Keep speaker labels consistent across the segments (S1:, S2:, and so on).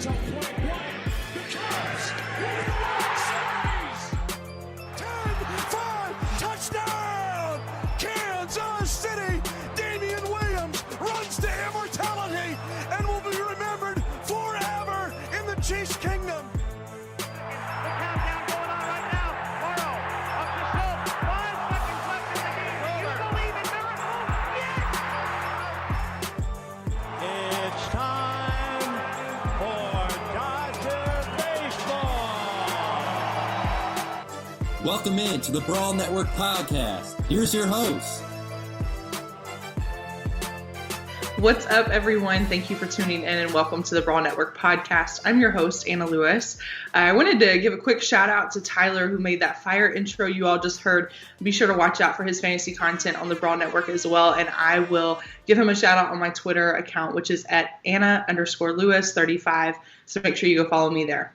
S1: to point blank. The Cubs win the World Series. 10-5 touchdown, Kansas City. Damian Williams runs to immortality and will be remembered forever in the Chiefs' kingdom.
S2: Welcome in to the Brawl Network podcast. Here's your host.
S3: What's up, everyone? Thank you for tuning in and welcome to the Brawl Network podcast. I'm your host, Anna Lewis. I wanted to give a quick shout out to Tyler, who made that fire intro you all just heard. Be sure to watch out for his fantasy content on the Brawl Network as well, and I will give him a shout out on my Twitter account, which is at Anna_Lewis35. So make sure you go follow me there.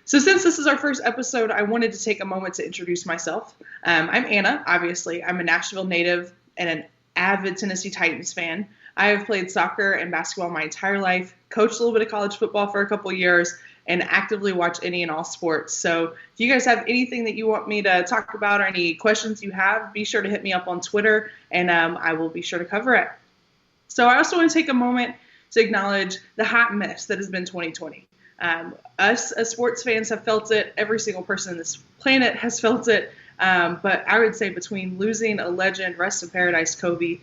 S3: So since this is our first episode, I wanted to take a moment to introduce myself. I'm Anna, obviously. I'm a Nashville native and an avid Tennessee Titans fan. I have played soccer and basketball my entire life, coached a little bit of college football for a couple years, and actively watch any and all sports. So if you guys have anything that you want me to talk about or any questions you have, be sure to hit me up on Twitter, and I will be sure to cover it. So I also want to take a moment to acknowledge the hot mess that has been 2020. Us as sports fans have felt it. Every single person on this planet has felt it. But I would say between losing a legend, rest in paradise, Kobe,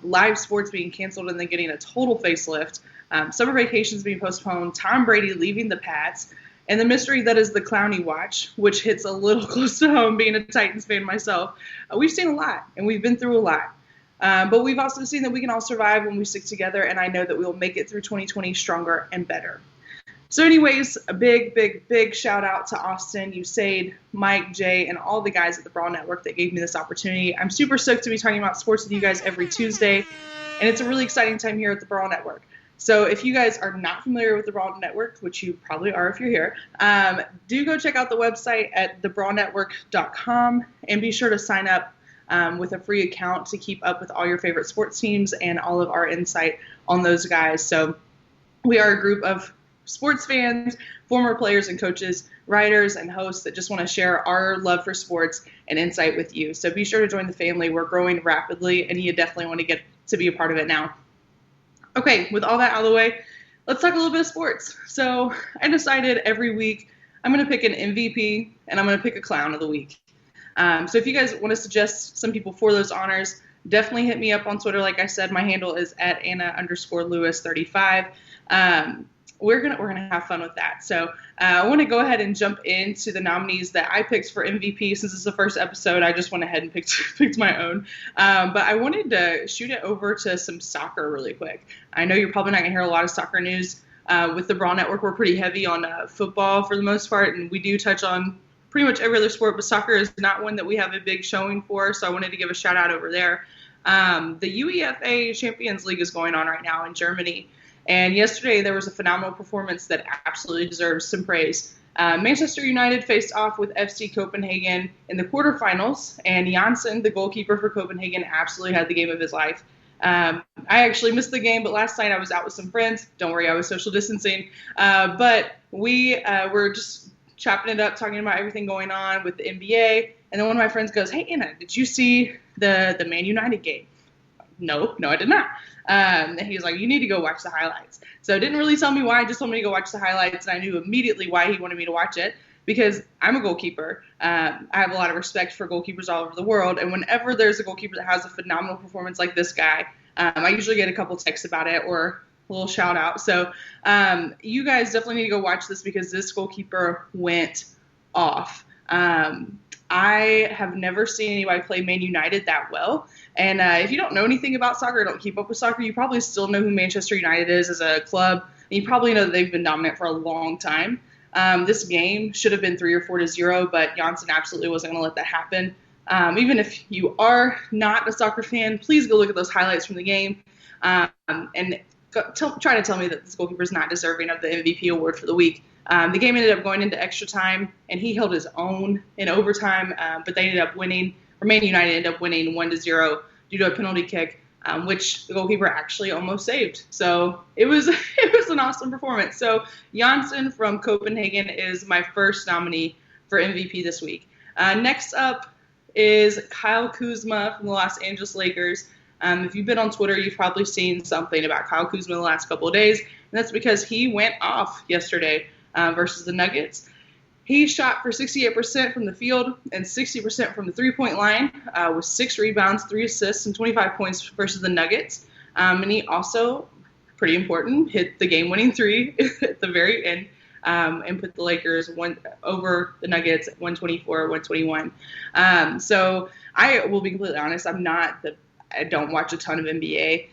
S3: live sports being canceled and then getting a total facelift, summer vacations being postponed, Tom Brady leaving the Pats, and the mystery that is the Clowney watch, which hits a little close to home being a Titans fan myself, we've seen a lot and we've been through a lot. But we've also seen that we can all survive when we stick together, and I know that we will make it through 2020 stronger and better. So anyways, a big shout out to Austin, Usaid, Mike, Jay, and all the guys at the Brawl Network that gave me this opportunity. I'm super stoked to be talking about sports with you guys every Tuesday, and it's a really exciting time here at the Brawl Network. So if you guys are not familiar with the Brawl Network, which you probably are if you're here, do go check out the website at thebrawlnetwork.com and be sure to sign up with a free account to keep up with all your favorite sports teams and all of our insight on those guys. So we are a group of sports fans, former players and coaches, writers, and hosts that just want to share our love for sports and insight with you. So be sure to join the family. We're growing rapidly, and you definitely want to get to be a part of it now. Okay, with all that out of the way, let's talk a little bit of sports. So I decided every week I'm going to pick an MVP, and I'm going to pick a clown of the week. So if you guys want to suggest some people for those honors, definitely hit me up on Twitter. Like I said, my handle is at Anna_Lewis35. We're gonna have fun with that. So I want to go ahead and jump into the nominees that I picked for MVP. Since it's the first episode, I just went ahead and picked my own. But I wanted to shoot it over to some soccer really quick. I know you're probably not gonna hear a lot of soccer news. With the Brawl Network, we're pretty heavy on football for the most part, and we do touch on pretty much every other sport, but soccer is not one that we have a big showing for. So I wanted to give a shout out over there. The UEFA Champions League is going on right now in Germany. And yesterday there was a phenomenal performance that absolutely deserves some praise. Manchester United faced off with FC Copenhagen in the quarterfinals, and Janssen, the goalkeeper for Copenhagen, absolutely had the game of his life. I actually missed the game, but last night I was out with some friends. Don't worry, I was social distancing. But we were just chopping it up, talking about everything going on with the NBA. And then one of my friends goes, "Hey, Anna, did you see the Man United game?" No, I did not. And he was like, "You need to go watch the highlights." So didn't really tell me why, just told me to go watch the highlights, and I knew immediately why he wanted me to watch it, because I'm a goalkeeper. I have a lot of respect for goalkeepers all over the world, and whenever there's a goalkeeper that has a phenomenal performance like this guy, I usually get a couple texts about it or a little shout out. So you guys definitely need to go watch this, because this goalkeeper went off. I have never seen anybody play Man United that well. And if you don't know anything about soccer, or don't keep up with soccer, you probably still know who Manchester United is as a club. And you probably know that they've been dominant for a long time. This game should have been 3 or 4-0, but Janssen absolutely wasn't going to let that happen. Even if you are not a soccer fan, please go look at those highlights from the game and try to tell me that this goalkeeper is not deserving of the MVP award for the week. The game ended up going into extra time, and he held his own in overtime, but they ended up winning, or Man United ended up winning 1-0 due to a penalty kick. which the goalkeeper actually almost saved. So it was it was an awesome performance. So Janssen from Copenhagen is my first nominee for MVP this week. Next up is Kyle Kuzma from the Los Angeles Lakers. If you've been on Twitter, you've probably seen something about Kyle Kuzma in the last couple of days, and that's because he went off yesterday versus the Nuggets. He shot for 68% from the field and 60% from the three-point line with 6 rebounds, 3 assists, and 25 points versus the Nuggets. And he also, pretty important, hit the game-winning 3 at the very end and put the Lakers over the Nuggets at 124-121. So I will be completely honest, I don't watch a ton of NBA,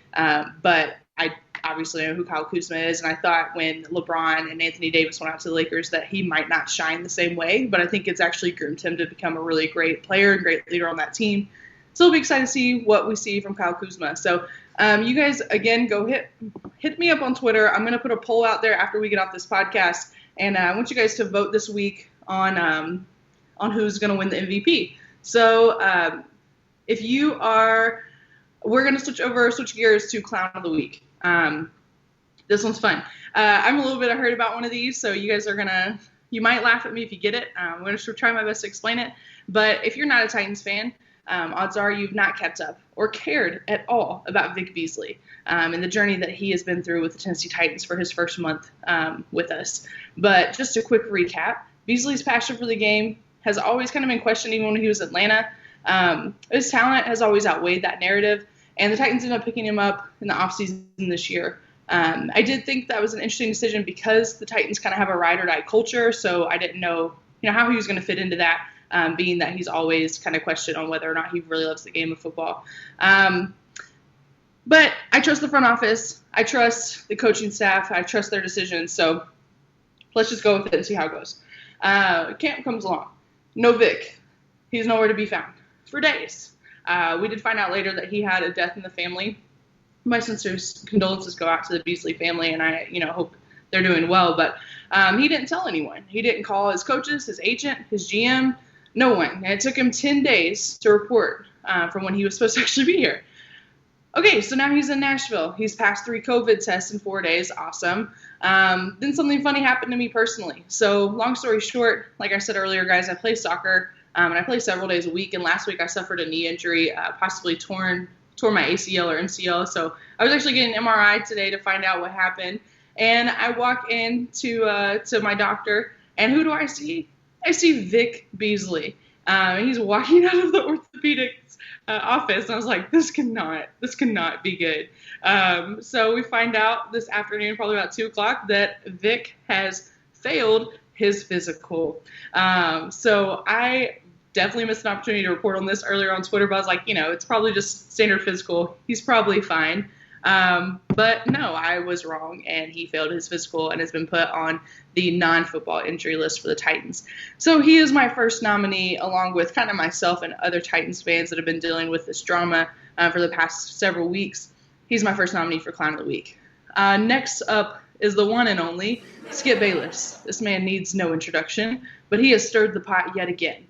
S3: but I obviously know who Kyle Kuzma is, and I thought when LeBron and Anthony Davis went out to the Lakers that he might not shine the same way, but I think it's actually groomed him to become a really great player and great leader on that team. So I'll be excited to see what we see from Kyle Kuzma. So you guys, again, go hit me up on Twitter. I'm going to put a poll out there after we get off this podcast, and I want you guys to vote this week on who's going to win the MVP. So if you are – we're going to switch gears to Clown of the Week. This one's fun. I'm a little bit hurt about one of these, so you guys you might laugh at me if you get it. I'm going to try my best to explain it. But if you're not a Titans fan, odds are you've not kept up or cared at all about Vic Beasley and the journey that he has been through with the Tennessee Titans for his first month with us. But just a quick recap, Beasley's passion for the game has always kind of been questioned even when he was at Atlanta. His talent has always outweighed that narrative. And the Titans ended up picking him up in the offseason this year. I did think that was an interesting decision because the Titans kind of have a ride-or-die culture, so I didn't know how he was going to fit into that, being that he's always kind of questioned on whether or not he really loves the game of football. But I trust the front office. I trust the coaching staff. I trust their decisions. So let's just go with it and see how it goes. Camp comes along. No Vic. He's nowhere to be found for days. We did find out later that he had a death in the family. My sincere condolences go out to the Beasley family, and I, hope they're doing well. But he didn't tell anyone. He didn't call his coaches, his agent, his GM, no one. And it took him 10 days to report from when he was supposed to actually be here. Okay, so now he's in Nashville. He's passed 3 COVID tests in 4 days. Awesome. Then something funny happened to me personally. So long story short, like I said earlier, guys, I play soccer. And I play several days a week, and last week I suffered a knee injury, possibly tore my ACL or MCL. So I was actually getting an MRI today to find out what happened. And I walk in to my doctor, and who do I see? I see Vic Beasley. And he's walking out of the orthopedics office. And I was like, this cannot be good. So we find out this afternoon, probably about 2 o'clock, that Vic has failed his physical. So I definitely missed an opportunity to report on this earlier on Twitter, but I was like, it's probably just standard physical. He's probably fine. But no, I was wrong, and he failed his physical and has been put on the non-football injury list for the Titans. So he is my first nominee, along with kind of myself and other Titans fans that have been dealing with this drama for the past several weeks. He's my first nominee for Clown of the Week. Next up is the one and only Skip Bayless. This man needs no introduction, but he has stirred the pot yet again.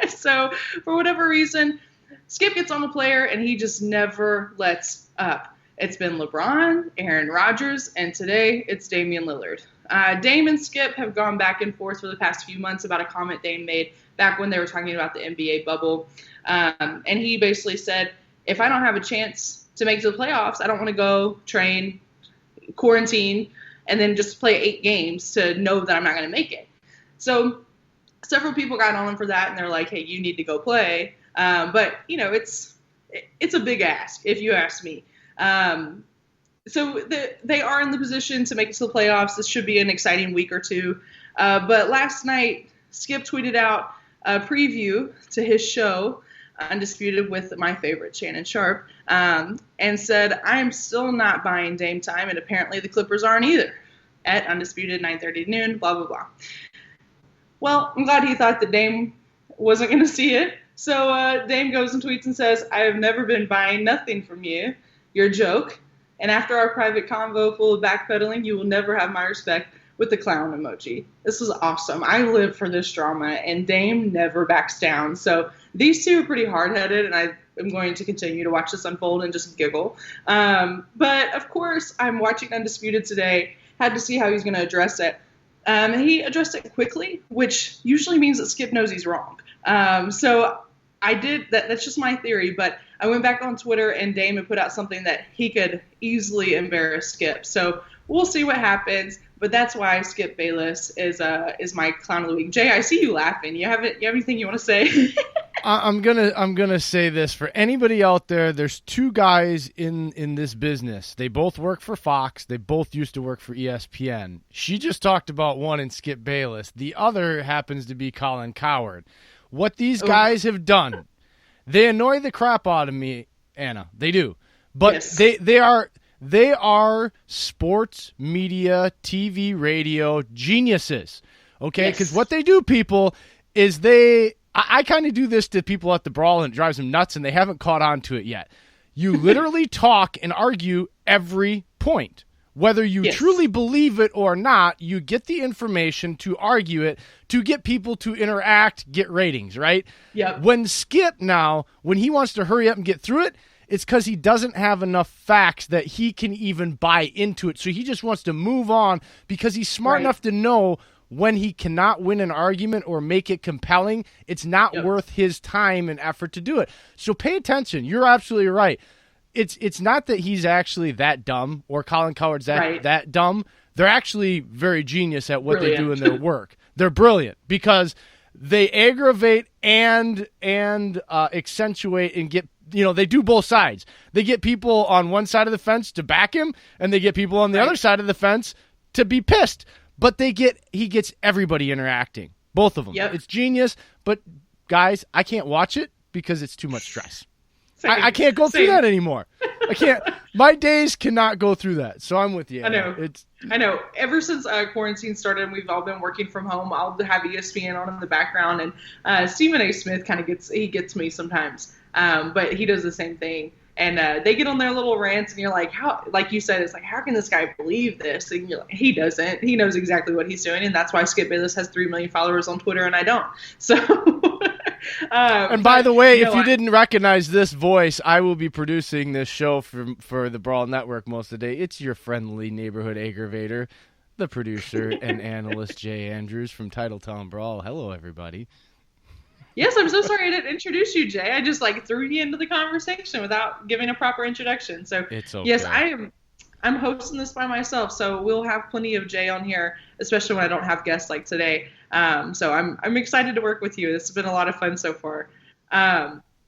S3: So for whatever reason, Skip gets on the player and he just never lets up. It's been LeBron, Aaron Rodgers, and today it's Damian Lillard. Dame and Skip have gone back and forth for the past few months about a comment Dame made back when they were talking about the NBA bubble. And he basically said, if I don't have a chance to make it to the playoffs, I don't want to go train, quarantine, and then just play 8 games to know that I'm not going to make it. So several people got on him for that, and they're like, hey, you need to go play. But, it's a big ask, if you ask me. So they are in the position to make it to the playoffs. This should be an exciting week or two. But last night, Skip tweeted out a preview to his show, Undisputed, with my favorite, Shannon Sharp, and said, I am still not buying Dame time, and apparently the Clippers aren't either, at Undisputed, 9:30 to noon, blah, blah, blah. Well, I'm glad he thought that Dame wasn't going to see it. So Dame goes and tweets and says, I have never been buying nothing from you. You're a joke. And after our private convo full of backpedaling, you will never have my respect, with the clown emoji. This was awesome. I live for this drama, and Dame never backs down. So these two are pretty hard-headed, and am going to continue to watch this unfold and just giggle. But of course, I'm watching Undisputed today. Had to see how he's going to address it. He addressed it quickly, which usually means that Skip knows he's wrong. So I did that. That's just my theory, but I went back on Twitter and Damon put out something that he could easily embarrass Skip. So we'll see what happens. But that's why Skip Bayless is my clown of the week. Jay, I see you laughing. You have anything you want to say?
S4: I'm gonna say this for anybody out there. There's two guys in this business. They both work for Fox. They both used to work for ESPN. She just talked about one in Skip Bayless. The other happens to be Colin Cowherd. What these guys have done, they annoy the crap out of me, Anna. They do, but
S3: yes.
S4: They are sports media, TV, radio geniuses, okay? Because what they do, people, is I kind of do this to people at the Brawl, and it drives them nuts, and they haven't caught on to it yet. You literally talk and argue every point. Whether you truly believe it or not, you get the information to argue it, to get people to interact, get ratings, right?
S3: Yeah.
S4: When Skip now, when he wants to hurry up and get through it, it's because he doesn't have enough facts that he can even buy into it. So he just wants to move on because he's smart enough to know when he cannot win an argument or make it compelling, it's not worth his time and effort to do it. So pay attention. You're absolutely right. It's not that he's actually that dumb or Colin Cowherd's that dumb. They're actually very genius at what they do in their work. They're brilliant because they aggravate and accentuate and get, they do both sides. They get people on one side of the fence to back him, and they get people on the other side of the fence to be pissed. But he gets everybody interacting, both of them. Yep. It's genius, but guys, I can't watch it because it's too much stress. I can't go through that anymore. I can't. My days cannot go through that. So I'm with you.
S3: I know. Ever since quarantine started and we've all been working from home, I'll have ESPN on in the background, and Stephen A. Smith kind of gets me sometimes. But he does the same thing. And they get on their little rants, and you're like, how? Like you said, it's like, how can this guy believe this? And you're like, he doesn't. He knows exactly what he's doing, and that's why Skip Bayless has 3 million followers on Twitter, and I don't. So.
S4: And by the way, if you didn't recognize this voice, I will be producing this show for the Brawl Network most of the day. It's your friendly neighborhood aggravator, the producer and analyst Jay Andrews from Titletown Brawl. Hello, everybody.
S3: Yes, I'm so sorry I didn't introduce you, Jay. I just threw you into the conversation without giving a proper introduction. So
S4: it's okay.
S3: Yes, I'm hosting this by myself, so we'll have plenty of Jay on here, especially when I don't have guests like today. So I'm excited to work with you. This has been a lot of fun so far.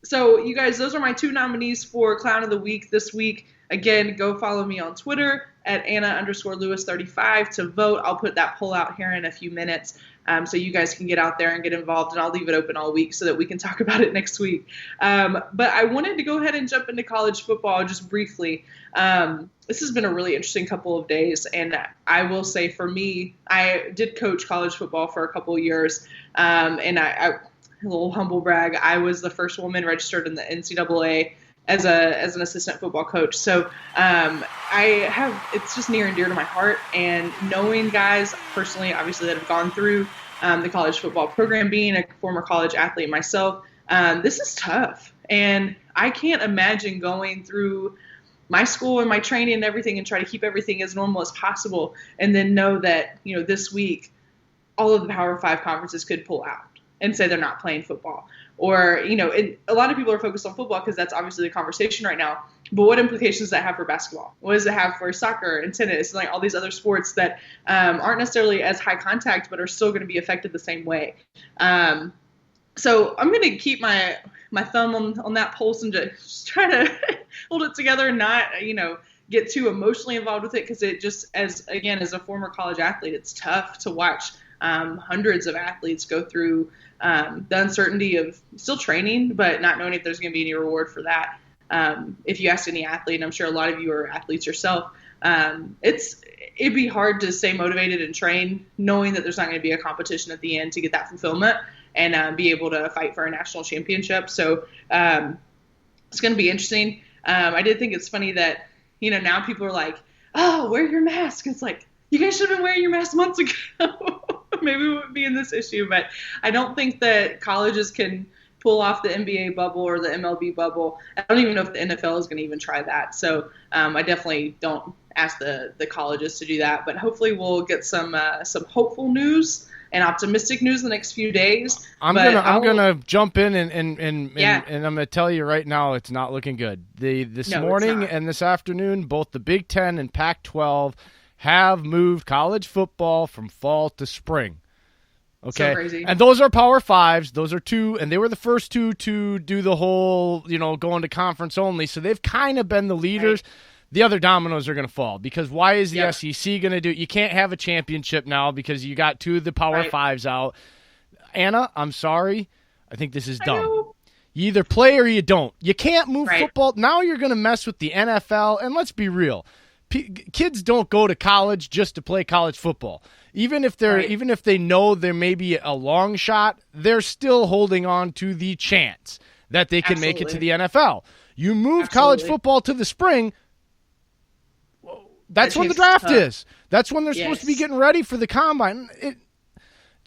S3: So you guys, those are my 2 nominees for Clown of the Week this week. Again, go follow me on Twitter at Anna_Lewis35 to vote. I'll put that poll out here in a few minutes. So you guys can get out there and get involved, and I'll leave it open all week so that we can talk about it next week. But I wanted to go ahead and jump into college football just briefly. This has been a really interesting couple of days, and I will say for me, I did coach college football for a couple of years, and I a little humble brag, I was the first woman registered in the NCAA as an assistant football coach. So it's just near and dear to my heart, and knowing guys personally, obviously, that have gone through the college football program, being a former college athlete myself, this is tough. And I can't imagine going through my school and my training and everything and try to keep everything as normal as possible, and then know that, this week all of the Power 5 conferences could pull out and say they're not playing football. Or, a lot of people are focused on football because that's obviously the conversation right now. But what implications does that have for basketball? What does it have for soccer and tennis and all these other sports that aren't necessarily as high contact but are still going to be affected the same way? So I'm going to keep my thumb on that pulse and just try to hold it together and not, get too emotionally involved with it, because it just, as a former college athlete, it's tough to watch hundreds of athletes go through the uncertainty of still training, but not knowing if there's going to be any reward for that. If you ask any athlete, and I'm sure a lot of you are athletes yourself, it'd be hard to stay motivated and train knowing that there's not going to be a competition at the end to get that fulfillment and be able to fight for a national championship. So it's going to be interesting. I did think it's funny that, now people are like, oh, wear your mask. It's like, you guys should have been wearing your mask months ago. Maybe we wouldn't be in this issue, but I don't think that colleges can pull off the NBA bubble or the MLB bubble. I don't even know if the NFL is going to even try that. So I definitely don't ask the colleges to do that. But hopefully we'll get some hopeful news and optimistic news in the next few days.
S4: I'm gonna jump in and I'm gonna tell you right now, it's not looking good. This morning and this afternoon, both the Big Ten and Pac-12 have moved college football from fall to spring. Okay,
S3: so crazy.
S4: And those are Power Fives. Those are two, and they were the first two to do the whole, going to conference only. So they've kind of been the leaders. Right. The other dominoes are going to fall because why is the SEC going to do it? You can't have a championship now because you got two of the Power Fives out. Anna, I'm sorry. I think this is dumb. You either play or you don't. You can't move football. Now you're going to mess with the NFL, and let's be real. Kids don't go to college just to play college football. Even if they know there may be a long shot, they're still holding on to the chance that they can make it to the NFL. You move college football to the spring, that's when the draft is. That's when they're supposed to be getting ready for the combine.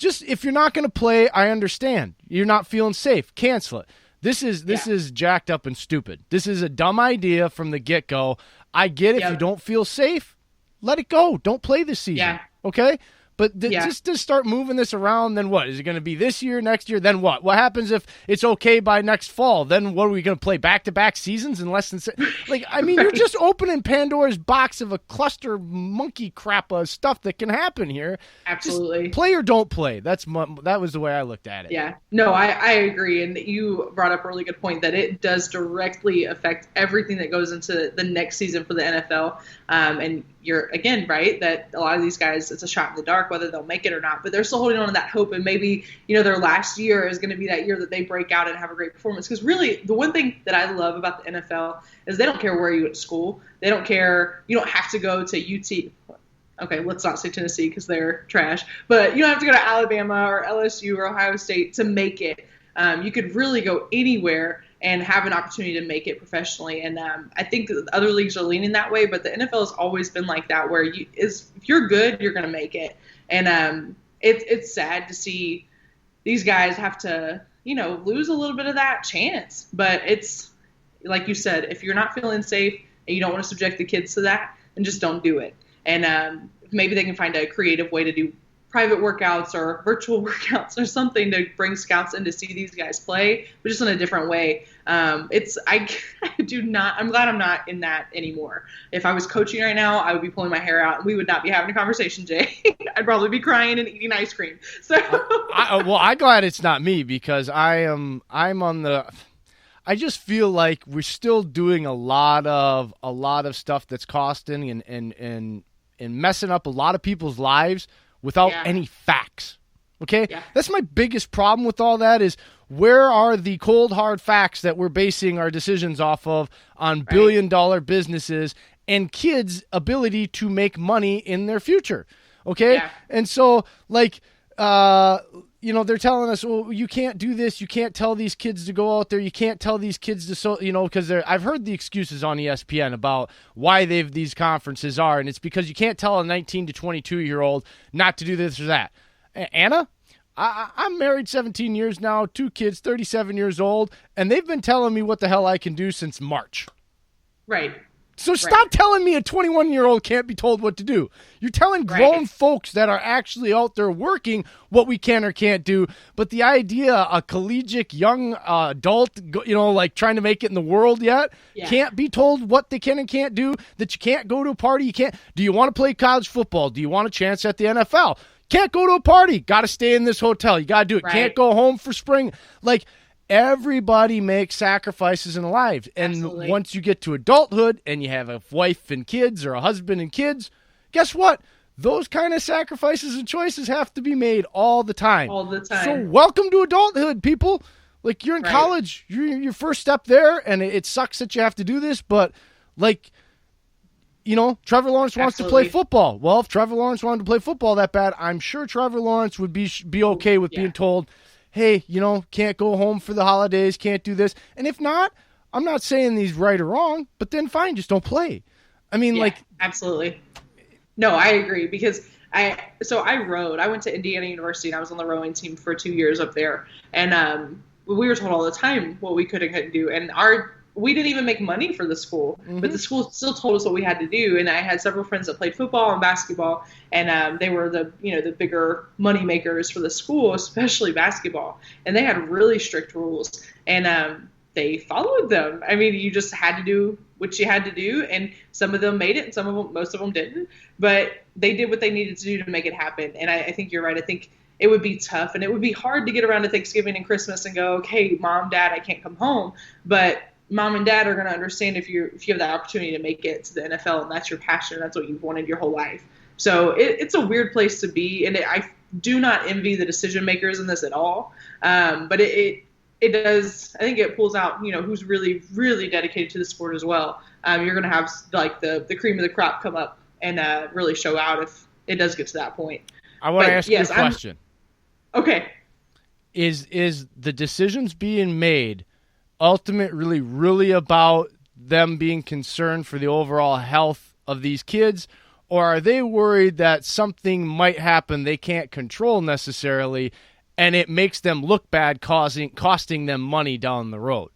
S4: If you're not going to play, I understand. You're not feeling safe. Cancel it. This is jacked up and stupid. This is a dumb idea from the get-go. I get it. If you don't feel safe, let it go. Don't play this season. Yeah. Okay? But just to start moving this around, then what? Is it going to be this year, next year? Then what? What happens if it's okay by next fall? Then what are we going to play? Back-to-back seasons in less than you're just opening Pandora's box of a cluster monkey crap of stuff that can happen here.
S3: Absolutely.
S4: Just play or don't play. That was the way I looked at it.
S3: Yeah. No, I agree. And you brought up a really good point that it does directly affect everything that goes into the next season for the NFL. And you're, again, right, that a lot of these guys, it's a shot in the dark whether they'll make it or not, but they're still holding on to that hope, and maybe their last year is going to be that year that they break out and have a great performance. Because really, the one thing that I love about the NFL is they don't care where you at school. They don't care. You don't have to go to UT. Okay, let's not say Tennessee because they're trash, but you don't have to go to Alabama or LSU or Ohio State to make it. You could really go anywhere and have an opportunity to make it professionally. And I think other leagues are leaning that way, but the NFL has always been like that, where if you're good, you're going to make it. And it's sad to see these guys have to, lose a little bit of that chance. But it's, like you said, if you're not feeling safe and you don't want to subject the kids to that, then just don't do it. And maybe they can find a creative way to do private workouts or virtual workouts or something to bring scouts in to see these guys play, but just in a different way. I'm glad I'm not in that anymore. If I was coaching right now, I would be pulling my hair out and we would not be having a conversation, Jay. I'd probably be crying and eating ice cream. So,
S4: I'm glad it's not me because I'm on the. I just feel like we're still doing a lot of stuff that's costing and messing up a lot of people's lives without any facts. Okay? Yeah. That's my biggest problem with all that is where are the cold, hard facts that we're basing our decisions off of on billion-dollar businesses and kids' ability to make money in their future? Okay? Yeah. And so, they're telling us, well, you can't do this. You can't tell these kids to go out there. You can't tell these kids to, because I've heard the excuses on ESPN about why these conferences are, and it's because you can't tell a 19 to 22-year-old not to do this or that. Anna, I'm married 17 years now, 2 kids, 37 years old, and they've been telling me what the hell I can do since March.
S3: Right.
S4: So stop telling me a 21-year-old can't be told what to do. You're telling grown folks that are actually out there working what we can or can't do. But the idea a collegiate young adult, trying to make it in the world yet, can't be told what they can and can't do, that you can't go to a party. You can't. Do you want to play college football? Do you want a chance at the NFL? Can't go to a party. Got to stay in this hotel. You got to do it. Right. Can't go home for spring. Everybody makes sacrifices in life. And once you get to adulthood and you have a wife and kids or a husband and kids, guess what? Those kind of sacrifices and choices have to be made all the time.
S3: All the time.
S4: So welcome to adulthood, people. You're in college. You're your first step there, and it sucks that you have to do this, but Trevor Lawrence wants to play football. Well, if Trevor Lawrence wanted to play football that bad, I'm sure Trevor Lawrence would be okay with being told, hey, can't go home for the holidays, can't do this. And if not, I'm not saying he's right or wrong, but then fine, just don't play. I mean,
S3: absolutely. No, I agree because I rowed. I went to Indiana University and I was on the rowing team for 2 years up there. And we were told all the time what we could and couldn't do, and we didn't even make money for the school, but the school still told us what we had to do. And I had several friends that played football and basketball, and they were the bigger money makers for the school, especially basketball. And they had really strict rules, and they followed them. I mean, you just had to do what you had to do, and some of them made it, and most of them didn't. But they did what they needed to do to make it happen. And I think you're right. I think it would be tough, and it would be hard to get around to Thanksgiving and Christmas and go, okay, Mom, Dad, I can't come home, but Mom and Dad are going to understand if you have the opportunity to make it to the NFL and that's your passion, that's what you've wanted your whole life. So it's a weird place to be, and I do not envy the decision makers in this at all. But it does. I think it pulls out who's really really dedicated to the sport as well. You're going to have like the cream of the crop come up and really show out if it does get to that point.
S4: I want to ask you a question.
S3: Okay.
S4: Is the decisions being made ultimately really about them being concerned for the overall health of these kids, or are they worried that something might happen they can't control necessarily and it makes them look bad, costing them money down the road?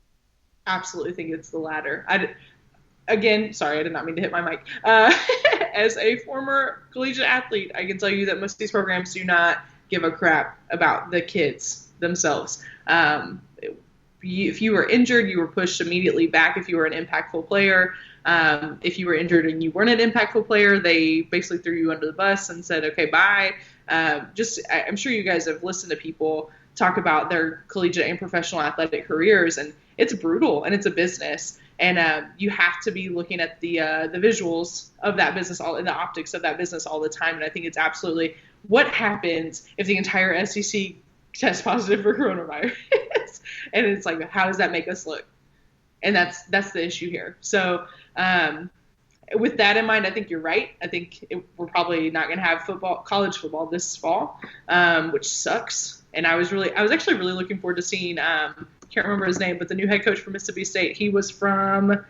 S3: Absolutely think it's the latter. Sorry, I did not mean to hit my mic. As a former collegiate athlete, I can tell you that most of these programs do not give a crap about the kids themselves. If you were injured, you were pushed immediately back if you were an impactful player. If you were injured and you weren't an impactful player, they basically threw you under the bus and said, okay, bye. I'm sure you guys have listened to people talk about their collegiate and professional athletic careers, and it's brutal and it's a business. And you have to be looking at the visuals of that business, the optics of that business all the time. And I think it's absolutely what happens if the entire SEC tests positive for coronavirus. And it's like, how does that make us look? And that's the issue here. So with that in mind, I think you're right. I think we're probably not going to have college football this fall, which sucks. And I was actually really looking forward to seeing, can't remember his name, but the new head coach for Mississippi State, he was from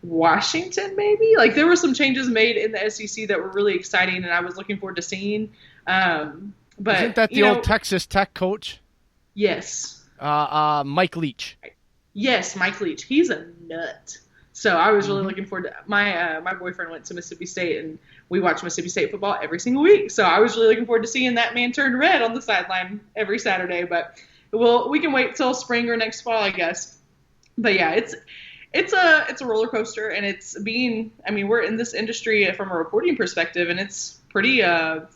S3: Washington, maybe. Like there were some changes made in the SEC that were really exciting, and I was looking forward to seeing. But
S4: isn't that the old Texas Tech coach?
S3: Yes.
S4: Mike Leach.
S3: Yes, Mike Leach. He's a nut. So I was really looking forward to my boyfriend went to Mississippi State, and we watch Mississippi State football every single week. So I was really looking forward to seeing that man turn red on the sideline every Saturday. But we can wait till spring or next fall, I guess. But yeah, it's a roller coaster, and we're in this industry from a reporting perspective, and it's pretty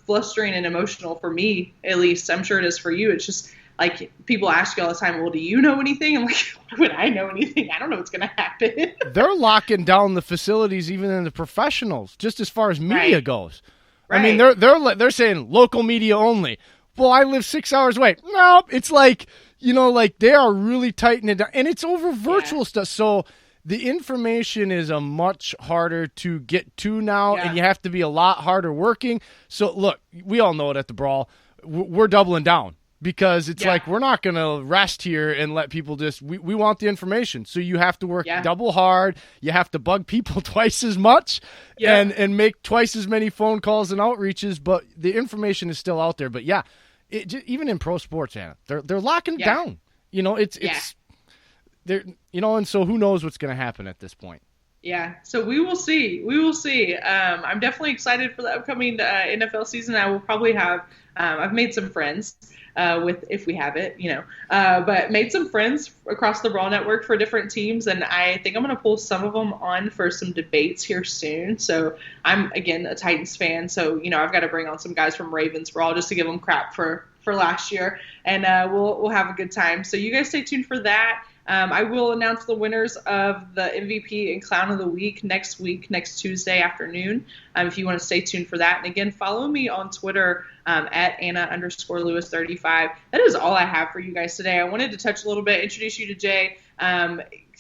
S3: flustering and emotional for me, at least. I'm sure it is for you. It's just like people ask you all the time, well, do you know anything? I'm like, why would I know anything? I don't know what's going to happen.
S4: They're locking down the facilities, even in the professionals, just as far as media goes. Right. I mean, they're saying local media only. Well, I live 6 hours away. No, it's like, they are really tightening it down, and it's over virtual stuff. So the information is a much harder to get to now, and you have to be a lot harder working. So look, we all know it at the Brawl. We're doubling down. Because it's like, we're not going to rest here and let people we want the information. So you have to work double hard. You have to bug people twice as much and make twice as many phone calls and outreaches. But the information is still out there. But even in pro sports, Anna, they're locking it down. And so who knows what's going to happen at this point.
S3: Yeah, so we will see. I'm definitely excited for the upcoming NFL season. I will probably have I've made some friends if we have it, but made some friends across the Brawl Network for different teams, and I think I'm going to pull some of them on for some debates here soon. So I'm, again, a Titans fan, so, I've got to bring on some guys from Ravens Brawl just to give them crap for last year, and we'll have a good time. So you guys stay tuned for that. I will announce the winners of the MVP and Clown of the Week next Tuesday afternoon, if you want to stay tuned for that. And again, follow me on Twitter at Anna_Lewis35. That is all I have for you guys today. I wanted to touch a little bit, introduce you to Jay,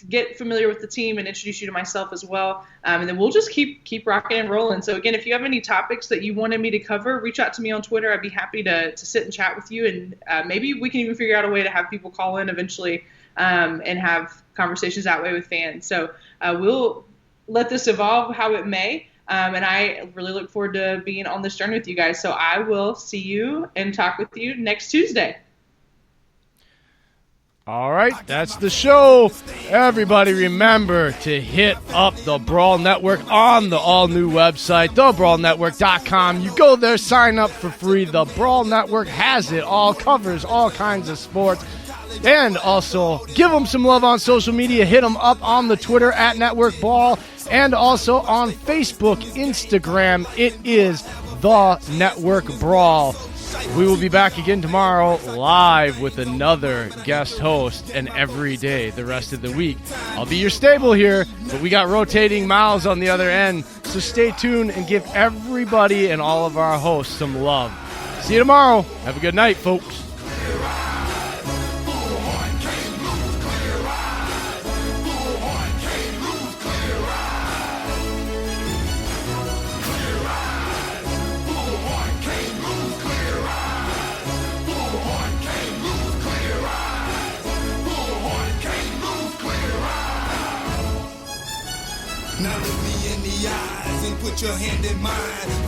S3: get familiar with the team, and introduce you to myself as well. And then we'll just keep rocking and rolling. So again, if you have any topics that you wanted me to cover, reach out to me on Twitter. I'd be happy to sit and chat with you, and maybe we can even figure out a way to have people call in eventually and have conversations that way with fans. So we'll let this evolve how it may. And I really look forward to being on this journey with you guys. So I will see you and talk with you next Tuesday.
S4: All right, that's the show. Everybody remember to hit up the Brawl Network on the all-new website, thebrawlnetwork.com. You go there, sign up for free. The Brawl Network has it all, covers all kinds of sports. And also, give them some love on social media. Hit them up on the Twitter at Network Brawl, and also on Facebook, Instagram. It is The Network Brawl. We will be back again tomorrow live with another guest host, and every day the rest of the week. I'll be your stable here, but we got rotating mouths on the other end, so stay tuned and give everybody and all of our hosts some love. See you tomorrow. Have a good night, folks.
S1: Now look me in the eyes and put your hand in mine.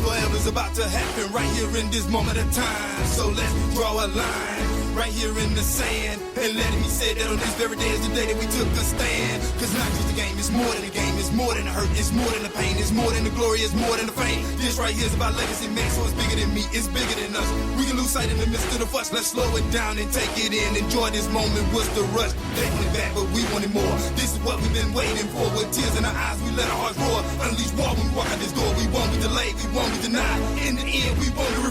S1: Forever's about to happen right here in this moment of time. So let's draw a line right here in the sand, and let me say that on this very day is the day that we took a stand. Cause not just a game, it's more than a game, it's more than the hurt, it's more than the pain, it's more than the glory, it's more than the fame. This right here is about legacy, man, so it's bigger than me, it's bigger than us. We can lose sight in the midst of the fuss, let's slow it down and take it in. Enjoy this moment, what's the rush? They went back, but we wanted more. This is what we've been waiting for. With tears in our eyes, we let our hearts roar. Unleash war when we walk out this door. We won't be delayed, we won't be denied. In the end, we won't be